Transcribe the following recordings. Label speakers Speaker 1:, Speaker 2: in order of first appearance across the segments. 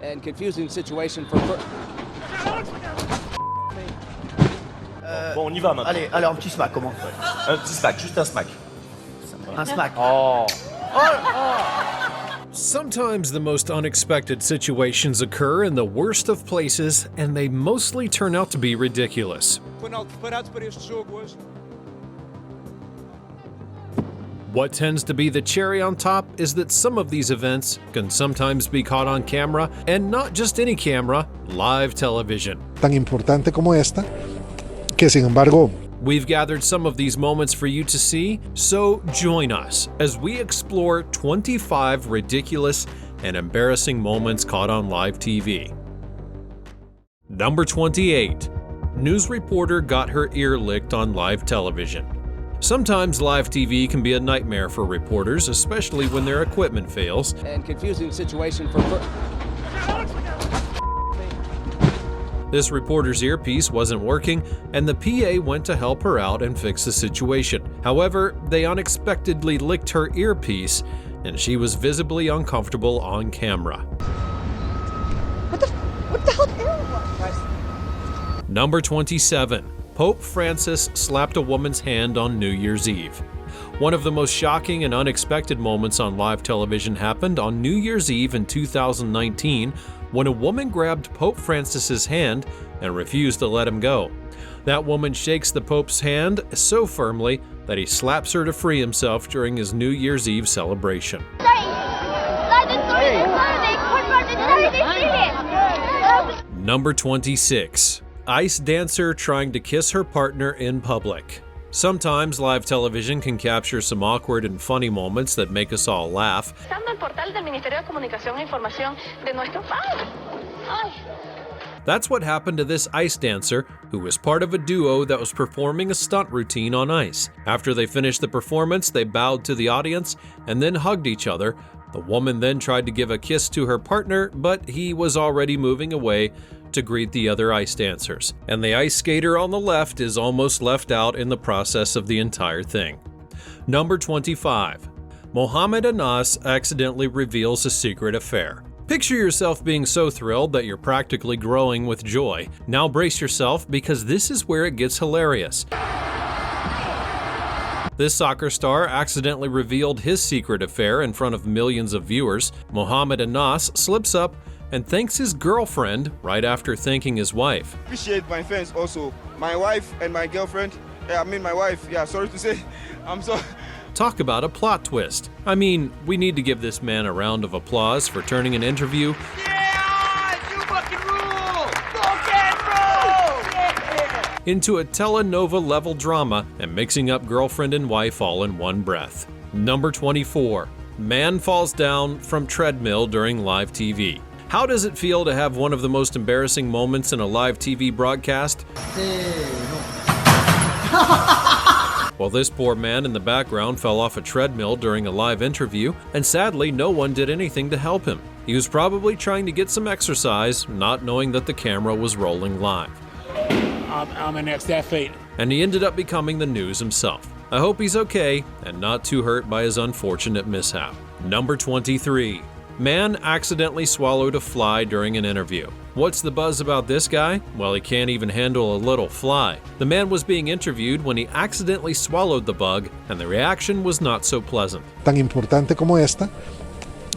Speaker 1: and confusing situation for...
Speaker 2: Bon, on y va maintenant.
Speaker 3: Allez, alors un petit smack, comment?
Speaker 2: Un petit smack, juste un smack.
Speaker 3: Un smack.
Speaker 2: Oh.
Speaker 4: Sometimes the most unexpected situations occur in the worst of places, and they mostly turn out to be ridiculous. What tends to be the cherry on top is that some of these events can sometimes be caught on camera, and not just any camera, live television.
Speaker 5: Tan importante como esta, que sin embargo,
Speaker 4: We've gathered some of these moments for you to see, so join us as we explore 25 ridiculous and embarrassing moments caught on live TV. Number 28. News reporter got her ear licked on live television. Sometimes live TV can be a nightmare for reporters, especially when their equipment fails.
Speaker 1: and confusing situation for...
Speaker 4: This reporter's earpiece wasn't working, and the PA went to help her out and fix the situation. However, they unexpectedly licked her earpiece, and she was visibly uncomfortable on camera.
Speaker 6: What the hell was?
Speaker 4: Number 27. Pope Francis slapped a woman's hand on New Year's Eve. One of the most shocking and unexpected moments on live television happened on New Year's Eve in 2019 when a woman grabbed Pope Francis's hand and refused to let him go. That woman shakes the Pope's hand so firmly that he slaps her to free himself during his New Year's Eve celebration. Number 26. Ice dancer trying to kiss her partner in public. Sometimes live television can capture some awkward and funny moments that make us all laugh. That's what happened to this ice dancer, who was part of a duo that was performing a stunt routine on ice. After they finished the performance, they bowed to the audience and then hugged each other. The woman then tried to give a kiss to her partner, but he was already moving away to greet the other ice dancers. And the ice skater on the left is almost left out in the process of the entire thing. Number 25. Mohammed Anas accidentally reveals a secret affair. Picture yourself being so thrilled that you're practically growing with joy. Now brace yourself, because this is where it gets hilarious. This soccer star accidentally revealed his secret affair in front of millions of viewers. Mohammed Anas slips up and thanks his girlfriend right after thanking his wife.
Speaker 7: Appreciate my fans also. My wife and my girlfriend. My wife. Sorry to say. I'm so...
Speaker 4: Talk about a plot twist. I mean, we need to give this man a round of applause for turning an interview into a telenovela-level drama and mixing up girlfriend and wife all in one breath. Number 24. Man falls down from treadmill during live TV. How does it feel to have one of the most embarrassing moments in a live TV broadcast? Well, this poor man in the background fell off a treadmill during a live interview, and sadly, no one did anything to help him. He was probably trying to get some exercise, not knowing that the camera was rolling live.
Speaker 8: I'm an ex-athlete.
Speaker 4: And he ended up becoming the news himself. I hope he's okay and not too hurt by his unfortunate mishap. Number 23. Man accidentally swallowed a fly during an interview. What's the buzz about this guy? Well, he can't even handle a little fly. The man was being interviewed when he accidentally swallowed the bug, and the reaction was not so pleasant.
Speaker 5: Tan importante como esta,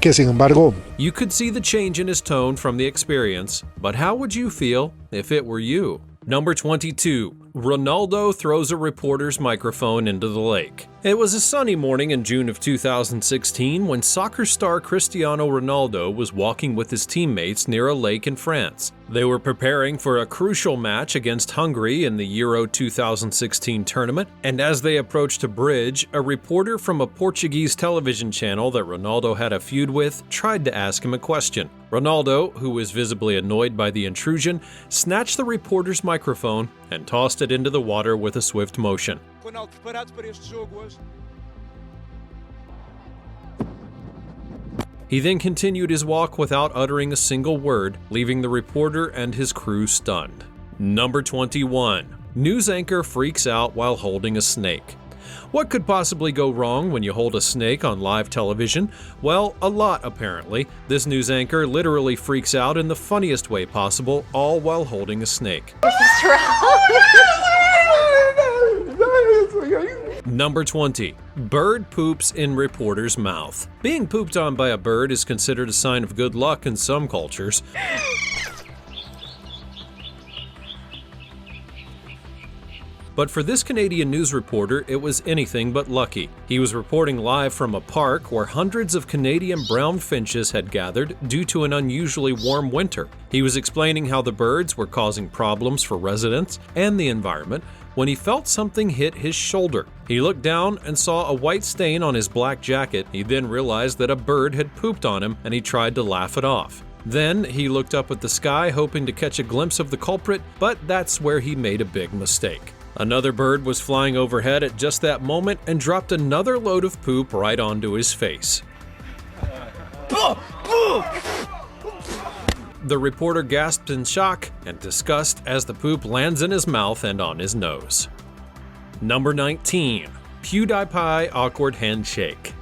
Speaker 5: que sin embargo,
Speaker 4: You could see the change in his tone from the experience, but how would you feel if it were you? Number 22. Ronaldo throws a reporter's microphone into the lake. It was a sunny morning in June of 2016 when soccer star Cristiano Ronaldo was walking with his teammates near a lake in France. They were preparing for a crucial match against Hungary in the Euro 2016 tournament, and as they approached a bridge, a reporter from a Portuguese television channel that Ronaldo had a feud with tried to ask him a question. Ronaldo, who was visibly annoyed by the intrusion, snatched the reporter's microphone and tossed it into the water with a swift motion. He then continued his walk without uttering a single word, leaving the reporter and his crew stunned. Number 21. News anchor freaks out while holding a snake. What could possibly go wrong when you hold a snake on live television? Well, a lot apparently. This news anchor literally freaks out in the funniest way possible, all while holding a snake. Number 20. Bird poops in reporter's mouth. Being pooped on by a bird is considered a sign of good luck in some cultures. But for this Canadian news reporter, it was anything but lucky. He was reporting live from a park where hundreds of Canadian brown finches had gathered due to an unusually warm winter. He was explaining how the birds were causing problems for residents and the environment when he felt something hit his shoulder. He looked down and saw a white stain on his black jacket. He then realized that a bird had pooped on him, and he tried to laugh it off. Then he looked up at the sky hoping to catch a glimpse of the culprit, but that's where he made a big mistake. Another bird was flying overhead at just that moment and dropped another load of poop right onto his face. The reporter gasped in shock and disgust as the poop lands in his mouth and on his nose. Number 19. PewDiePie awkward handshake.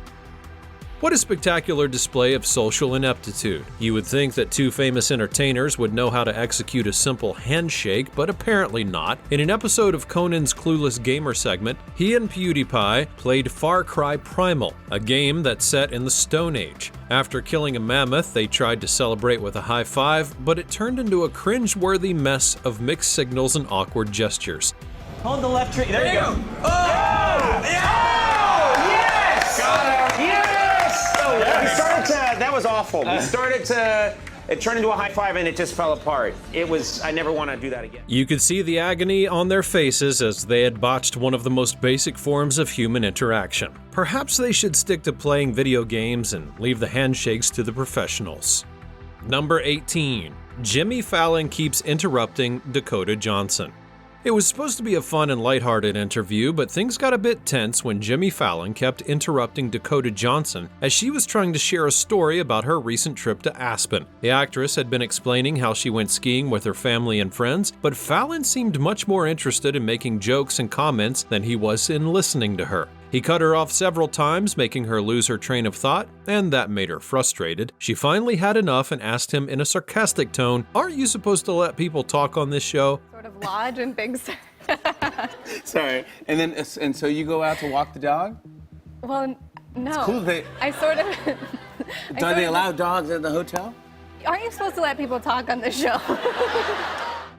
Speaker 4: What a spectacular display of social ineptitude. You would think that two famous entertainers would know how to execute a simple handshake, but apparently not. In an episode of Conan's Clueless Gamer segment, he and PewDiePie played Far Cry Primal, a game that's set in the Stone Age. After killing a mammoth, they tried to celebrate with a high five, but it turned into a cringe-worthy mess of mixed signals and awkward gestures.
Speaker 9: Hold the left tree. There you go. Oh! Yes! Got him! Yes! That was awful. It turned into a high five and it just fell apart. I never want to do that again.
Speaker 4: You could see the agony on their faces as they had botched one of the most basic forms of human interaction. Perhaps they should stick to playing video games and leave the handshakes to the professionals. Number 18. Jimmy Fallon keeps interrupting Dakota Johnson. It was supposed to be a fun and lighthearted interview, but things got a bit tense when Jimmy Fallon kept interrupting Dakota Johnson as she was trying to share a story about her recent trip to Aspen. The actress had been explaining how she went skiing with her family and friends, but Fallon seemed much more interested in making jokes and comments than he was in listening to her. He cut her off several times, making her lose her train of thought, and that made her frustrated. She finally had enough and asked him in a sarcastic tone, "Aren't you supposed to let people talk on this show?"
Speaker 6: Sort of lodge and big.
Speaker 10: Sorry. And so you go out to walk the dog?
Speaker 6: Well, no.
Speaker 10: It's cool.
Speaker 6: I sort of.
Speaker 10: Do they allow dogs at the hotel?
Speaker 6: Aren't you supposed to let people talk on this show?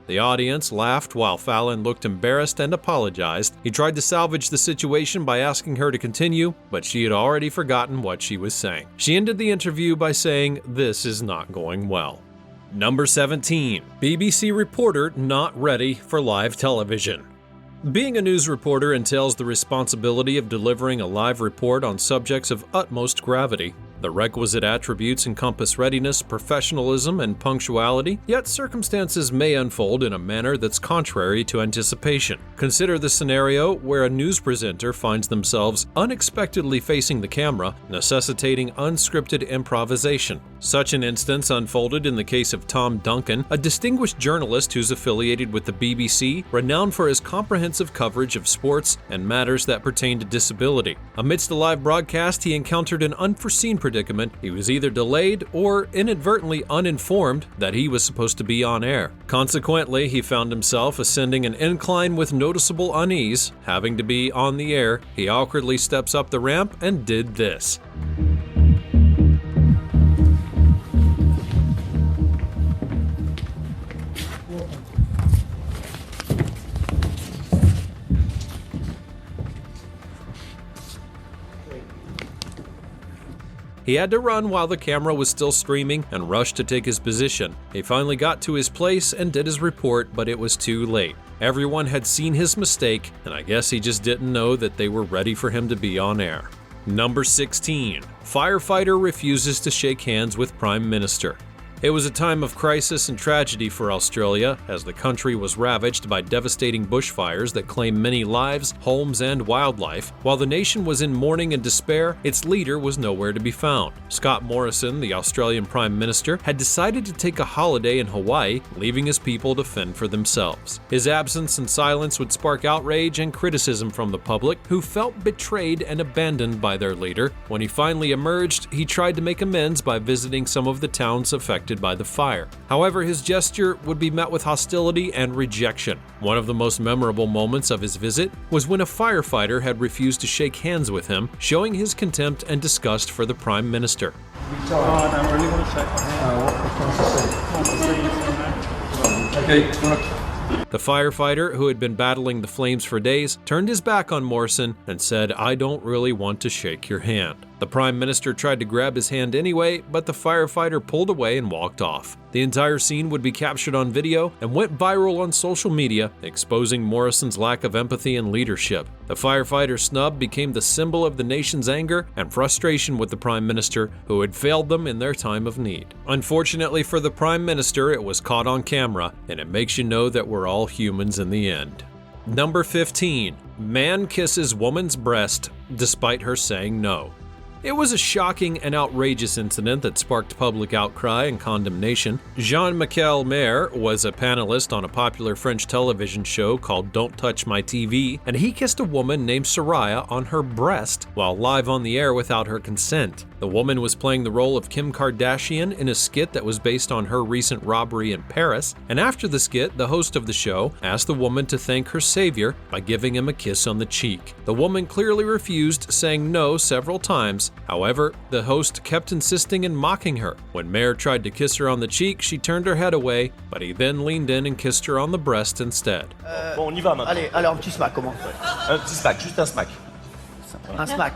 Speaker 4: The audience laughed while Fallon looked embarrassed and apologized. He tried to salvage the situation by asking her to continue, but she had already forgotten what she was saying. She ended the interview by saying, "This is not going well." Number 17. BBC reporter not ready for live television. Being a news reporter entails the responsibility of delivering a live report on subjects of utmost gravity. The requisite attributes encompass readiness, professionalism, and punctuality, yet circumstances may unfold in a manner that's contrary to anticipation. Consider the scenario where a news presenter finds themselves unexpectedly facing the camera, necessitating unscripted improvisation. Such an instance unfolded in the case of Tom Duncan, a distinguished journalist who's affiliated with the BBC, renowned for his comprehensive coverage of sports and matters that pertain to disability. Amidst a live broadcast, he encountered an unforeseen predicament. He was either delayed or inadvertently uninformed that he was supposed to be on air. Consequently, he found himself ascending an incline with noticeable unease. Having to be on the air, he awkwardly steps up the ramp and did this. He had to run while the camera was still streaming and rushed to take his position. He finally got to his place and did his report, but it was too late. Everyone had seen his mistake, and I guess he just didn't know that they were ready for him to be on air. Number 16. Firefighter refuses to shake hands with Prime Minister. It was a time of crisis and tragedy for Australia, as the country was ravaged by devastating bushfires that claimed many lives, homes, and wildlife. While the nation was in mourning and despair, its leader was nowhere to be found. Scott Morrison, the Australian Prime Minister, had decided to take a holiday in Hawaii, leaving his people to fend for themselves. His absence and silence would spark outrage and criticism from the public, who felt betrayed and abandoned by their leader. When he finally emerged, he tried to make amends by visiting some of the towns affected by the fire. However, his gesture would be met with hostility and rejection. One of the most memorable moments of his visit was when a firefighter had refused to shake hands with him, showing his contempt and disgust for the Prime Minister. The firefighter, who had been battling the flames for days, turned his back on Morrison and said, "I don't really want to shake your hand." The Prime Minister tried to grab his hand anyway, but the firefighter pulled away and walked off. The entire scene would be captured on video and went viral on social media, exposing Morrison's lack of empathy and leadership. The firefighter snub became the symbol of the nation's anger and frustration with the Prime Minister, who had failed them in their time of need. Unfortunately for the Prime Minister, it was caught on camera, and it makes you know that we're all humans in the end. Number 15. Man kisses woman's breast despite her saying no. It was a shocking and outrageous incident that sparked public outcry and condemnation. Jean-Michel Maire was a panelist on a popular French television show called Don't Touch My TV, and he kissed a woman named Soraya on her breast while live on the air without her consent. The woman was playing the role of Kim Kardashian in a skit that was based on her recent robbery in Paris, and after the skit, the host of the show asked the woman to thank her savior by giving him a kiss on the cheek. The woman clearly refused, saying no several times. However, the host kept insisting and mocking her. When Maire tried to kiss her on the cheek, she turned her head away, but he then leaned in and kissed her on the breast instead.
Speaker 2: Bon, on y va maintenant.
Speaker 3: Allez, un petit smack, comment?
Speaker 2: Un petit smack, juste un smack.
Speaker 3: Un smack.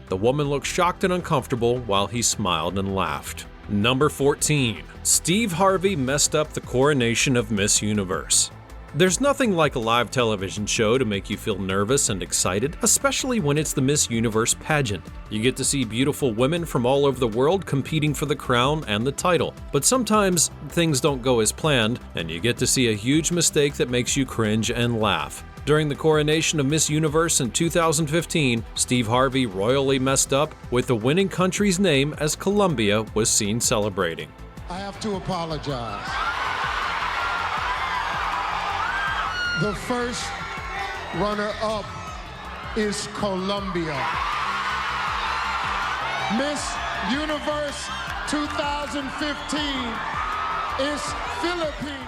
Speaker 4: The woman looked shocked and uncomfortable while he smiled and laughed. Number 14. Steve Harvey messed up the coronation of Miss Universe. There's nothing like a live television show to make you feel nervous and excited, especially when it's the Miss Universe pageant. You get to see beautiful women from all over the world competing for the crown and the title. But sometimes things don't go as planned, and you get to see a huge mistake that makes you cringe and laugh. During the coronation of Miss Universe in 2015, Steve Harvey royally messed up with the winning country's name as Colombia was seen celebrating.
Speaker 11: I have to apologize. The first runner-up is Colombia. Miss Universe 2015 is Philippines.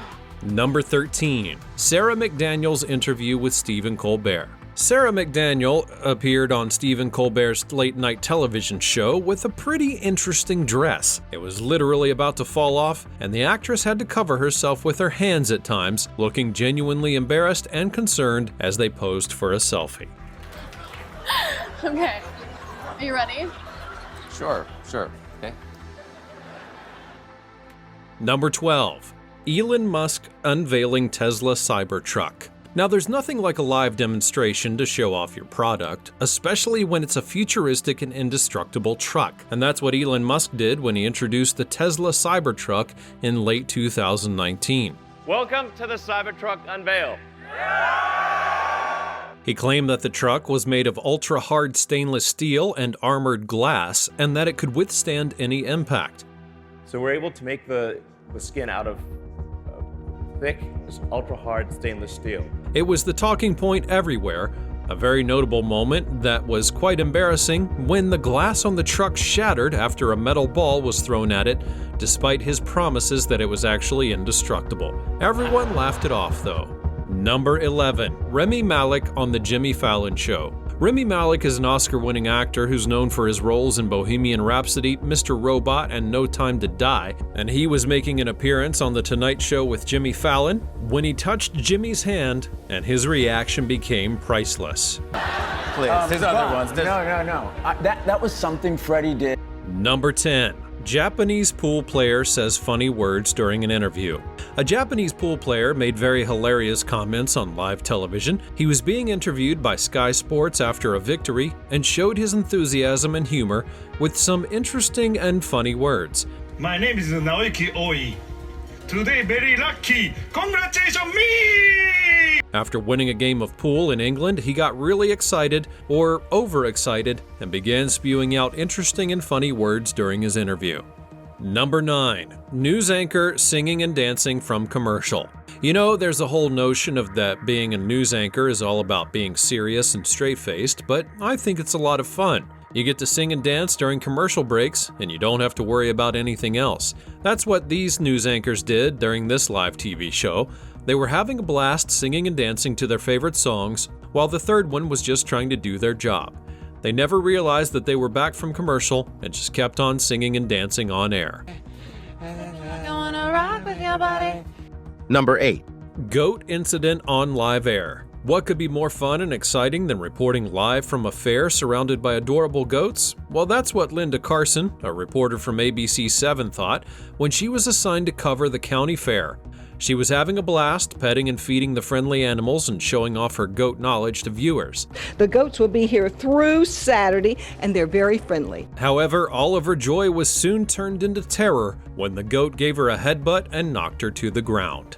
Speaker 4: Number 13. Sarah McDaniel's interview with Stephen Colbert. Sarah McDaniel appeared on Stephen Colbert's late-night television show with a pretty interesting dress. It was literally about to fall off, and the actress had to cover herself with her hands at times, looking genuinely embarrassed and concerned as they posed for a selfie.
Speaker 6: Okay. Are you ready?
Speaker 10: Sure. Okay.
Speaker 4: Number 12. Elon Musk unveiling Tesla Cybertruck. Now, there's nothing like a live demonstration to show off your product, especially when it's a futuristic and indestructible truck. And that's what Elon Musk did when he introduced the Tesla Cybertruck in late 2019.
Speaker 12: Welcome to the Cybertruck unveil.
Speaker 4: He claimed that the truck was made of ultra-hard stainless steel and armored glass, and that it could withstand any impact.
Speaker 12: So we're able to make the skin out of thick, ultra-hard stainless steel.
Speaker 4: It was the talking point everywhere, a very notable moment that was quite embarrassing when the glass on the truck shattered after a metal ball was thrown at it, despite his promises that it was actually indestructible. Everyone laughed it off, though. Number 11. Rami Malek on The Jimmy Fallon Show. Rami Malek is an Oscar-winning actor who's known for his roles in Bohemian Rhapsody, Mr. Robot, and No Time to Die, and he was making an appearance on The Tonight Show with Jimmy Fallon when he touched Jimmy's hand, and his reaction became priceless.
Speaker 10: Please, there's other ones.
Speaker 3: No. That was something Freddie did.
Speaker 4: Number 10. Japanese pool player says funny words during an interview. A Japanese pool player made very hilarious comments on live television. He was being interviewed by Sky Sports after a victory and showed his enthusiasm and humor with some interesting and funny words.
Speaker 13: My name is Naoki Oi. Today very lucky. Congratulations me!
Speaker 4: After winning a game of pool in England, he got really excited, or overexcited, and began spewing out interesting and funny words during his interview. Number 9. News anchor singing and dancing from commercial. You know, there's a whole notion of that being a news anchor is all about being serious and straight-faced, but I think it's a lot of fun. You get to sing and dance during commercial breaks, and you don't have to worry about anything else. That's what these news anchors did during this live TV show. They were having a blast singing and dancing to their favorite songs, while the third one was just trying to do their job. They never realized that they were back from commercial and just kept on singing and dancing on air.
Speaker 3: Number 8.
Speaker 4: Goat incident on live air. What could be more fun and exciting than reporting live from a fair surrounded by adorable goats? Well, that's what Linda Carson, a reporter from ABC 7, thought when she was assigned to cover the county fair. She was having a blast, petting and feeding the friendly animals and showing off her goat knowledge to viewers.
Speaker 14: The goats will be here through Saturday, and they're very friendly.
Speaker 4: However, all of her joy was soon turned into terror when the goat gave her a headbutt and knocked her to the ground.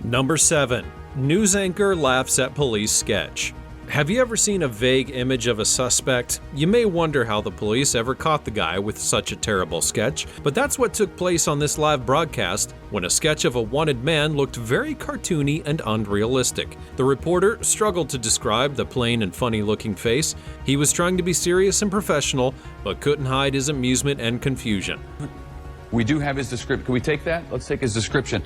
Speaker 4: Number 7. News anchor laughs at police sketch. Have you ever seen a vague image of a suspect? You may wonder how the police ever caught the guy with such a terrible sketch, but that's what took place on this live broadcast when a sketch of a wanted man looked very cartoony and unrealistic. The reporter struggled to describe the plain and funny-looking face. He was trying to be serious and professional, but couldn't hide his amusement and confusion.
Speaker 15: We do have his description. Can we take that? Let's take his description.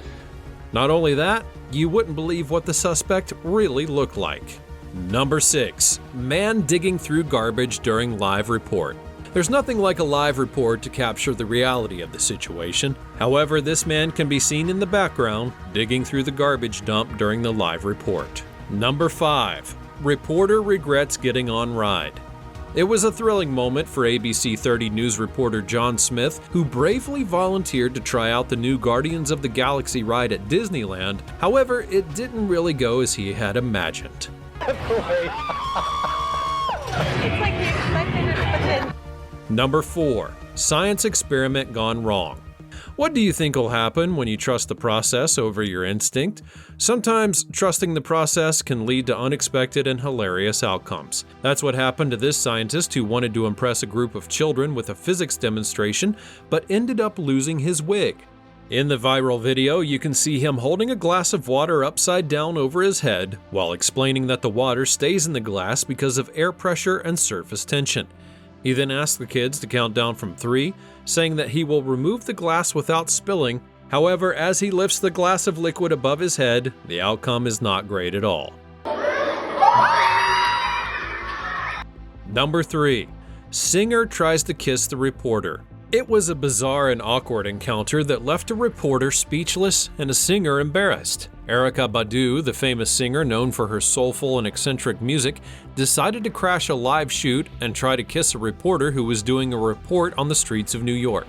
Speaker 4: Not only that, you wouldn't believe what the suspect really looked like. Number 6. Man digging through garbage during live report. There's nothing like a live report to capture the reality of the situation. However, this man can be seen in the background digging through the garbage dump during the live report. Number 5. Reporter regrets getting on ride. It was a thrilling moment for ABC 30 News reporter John Smith, who bravely volunteered to try out the new Guardians of the Galaxy ride at Disneyland. However, it didn't really go as he had imagined. Number 4. Science experiment gone wrong. What do you think will happen when you trust the process over your instinct? Sometimes trusting the process can lead to unexpected and hilarious outcomes. That's what happened to this scientist who wanted to impress a group of children with a physics demonstration, but ended up losing his wig. In the viral video, you can see him holding a glass of water upside down over his head while explaining that the water stays in the glass because of air pressure and surface tension. He then asked the kids to count down from 3, saying that he will remove the glass without spilling. However, as he lifts the glass of liquid above his head, the outcome is not great at all. Number 3. Singer tries to kiss the reporter. It was a bizarre and awkward encounter that left a reporter speechless and a singer embarrassed. Erykah Badu, the famous singer known for her soulful and eccentric music, decided to crash a live shoot and try to kiss a reporter who was doing a report on the streets of New York.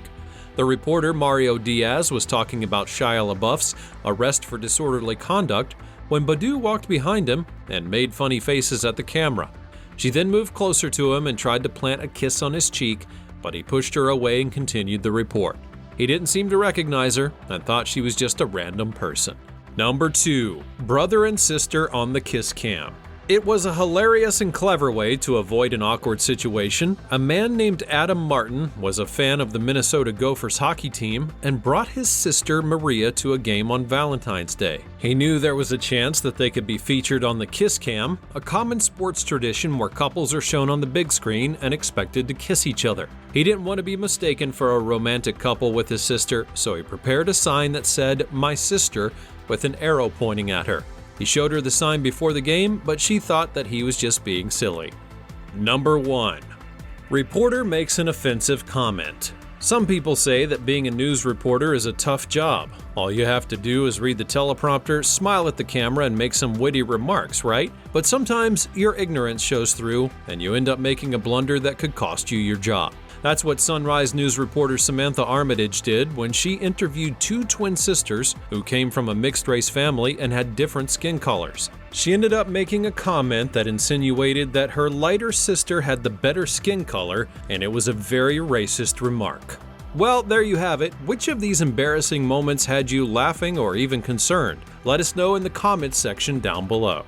Speaker 4: The reporter, Mario Diaz, was talking about Shia LaBeouf's arrest for disorderly conduct when Badu walked behind him and made funny faces at the camera. She then moved closer to him and tried to plant a kiss on his cheek, but he pushed her away and continued the report. He didn't seem to recognize her and thought she was just a random person. Number 2. Brother and sister on the kiss cam. It was a hilarious and clever way to avoid an awkward situation. A man named Adam Martin was a fan of the Minnesota Gophers hockey team and brought his sister Maria to a game on Valentine's Day. He knew there was a chance that they could be featured on the kiss cam, a common sports tradition where couples are shown on the big screen and expected to kiss each other. He didn't want to be mistaken for a romantic couple with his sister, so he prepared a sign that said, "My sister," with an arrow pointing at her. He showed her the sign before the game, but she thought that he was just being silly. Number 1. Reporter makes an offensive comment. Some people say that being a news reporter is a tough job. All you have to do is read the teleprompter, smile at the camera, and make some witty remarks, right? But sometimes your ignorance shows through, and you end up making a blunder that could cost you your job. That's what Sunrise News reporter Samantha Armitage did when she interviewed two twin sisters who came from a mixed-race family and had different skin colors. She ended up making a comment that insinuated that her lighter sister had the better skin color, and it was a very racist remark. Well, there you have it. Which of these embarrassing moments had you laughing or even concerned? Let us know in the comments section down below.